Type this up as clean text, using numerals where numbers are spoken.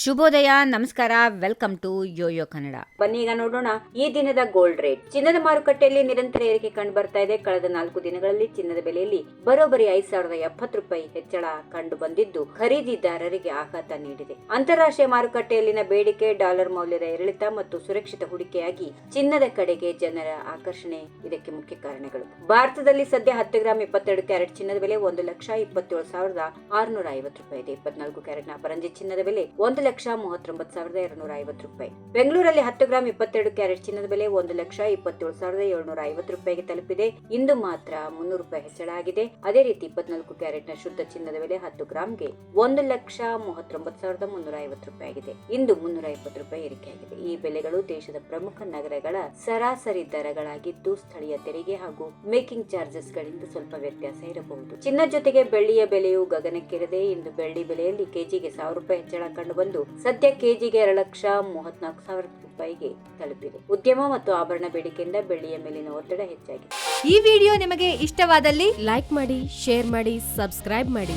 ಶುಭೋದಯ, ನಮಸ್ಕಾರ, welcome to Yoyo Kannada. ಬನ್ನಿ ಈಗ ನೋಡೋಣ ಈ ದಿನದ ಗೋಲ್ಡ್ ರೇಟ್. ಚಿನ್ನದ ಮಾರುಕಟ್ಟೆಯಲ್ಲಿ ನಿರಂತರ ಏರಿಕೆ ಕಂಡು ಬರ್ತಾ ಇದೆ. ಕಳೆದ 4 ದಿನಗಳಲ್ಲಿ ಚಿನ್ನದ ಬೆಲೆಯಲ್ಲಿ ಬರೋಬ್ಬರಿ 5,070 ರೂಪಾಯಿ ಹೆಚ್ಚಳ ಕಂಡು ಬಂದಿದ್ದು ಖರೀದಿದಾರರಿಗೆ ಆಘಾತ ನೀಡಿದೆ. ಅಂತಾರಾಷ್ಟ್ರೀಯ ಮಾರುಕಟ್ಟೆಯಲ್ಲಿನ ಬೇಡಿಕೆ, ಡಾಲರ್ ಮೌಲ್ಯದ ಏರಿಳಿತ ಮತ್ತು ಸುರಕ್ಷಿತ ಹೂಡಿಕೆಯಾಗಿ ಚಿನ್ನದ ಕಡೆಗೆ ಜನರ ಆಕರ್ಷಣೆ ಇದಕ್ಕೆ ಮುಖ್ಯ ಕಾರಣಗಳು. ಭಾರತದಲ್ಲಿ ಸದ್ಯ 10 ಗ್ರಾಂ 22 ಕ್ಯಾರೆಟ್ ಚಿನ್ನದ ಬೆಲೆ 1,27,650 ರೂಪಾಯಿ ಇದೆ. 24 ಕ್ಯಾರೆಟ್ನ ಅಪರಂಜಿ ಚಿನ್ನದ ಬೆಲೆ 1,39,250 ರೂಪಾಯಿ. ಬೆಂಗಳೂರಲ್ಲಿ 10 ಗ್ರಾಂ 22 ಕ್ಯಾರೆಟ್ ಚಿನ್ನದ ಬೆಲೆ 1,27,750 ರೂಪಾಯಿಗೆ ತಲುಪಿದೆ. ಇಂದು ಮಾತ್ರ 300 ರೂಪಾಯಿ ಹೆಚ್ಚಳ ಆಗಿದೆ. ಅದೇ ರೀತಿ 24 ಕ್ಯಾರೆಟ್ನ ಶುದ್ಧ ಚಿನ್ನದ ಬೆಲೆ 10 ಗ್ರಾಂಗೆ 1,39,350 ರೂಪಾಯಿ ಆಗಿದೆ. ಇಂದು 320 ರೂಪಾಯಿ ಏರಿಕೆಯಾಗಿದೆ. ಈ ಬೆಲೆಗಳು ದೇಶದ ಪ್ರಮುಖ ನಗರಗಳ ಸರಾಸರಿ ದರಗಳಾಗಿದ್ದು ಸ್ಥಳೀಯ ತೆರಿಗೆ ಹಾಗೂ ಮೇಕಿಂಗ್ ಚಾರ್ಜಸ್ ಗಳಿಂದ ಸ್ವಲ್ಪ ವ್ಯತ್ಯಾಸ ಇರಬಹುದು. ಚಿನ್ನ ಜೊತೆಗೆ ಬೆಳ್ಳಿಯ ಬೆಲೆಯು ಗಗನಕ್ಕೇರಿದೆ. ಇಂದು ಬೆಳ್ಳಿ ಬೆಲೆಯಲ್ಲಿ ಕೆಜಿಗೆ 1,000 ರೂಪಾಯಿ ಹೆಚ್ಚಳ ಕಂಡು ಬಂದು ಸದ್ಯ ಕೆಜಿಗೆ 2,34,000 ರೂಪಾಯಿಗೆ ತಲುಪಿದೆ. ಉದ್ಯಮ ಮತ್ತು ಆಭರಣ ಬೇಡಿಕೆಯಿಂದ ಬೆಳ್ಳಿಯ ಮೇಲಿನ ಒತ್ತಡ ಹೆಚ್ಚಾಗಿದೆ. ಈ ವಿಡಿಯೋ ನಿಮಗೆ ಇಷ್ಟವಾದಲ್ಲಿ ಲೈಕ್ ಮಾಡಿ, ಶೇರ್ ಮಾಡಿ, ಸಬ್ಸ್ಕ್ರೈಬ್ ಮಾಡಿ.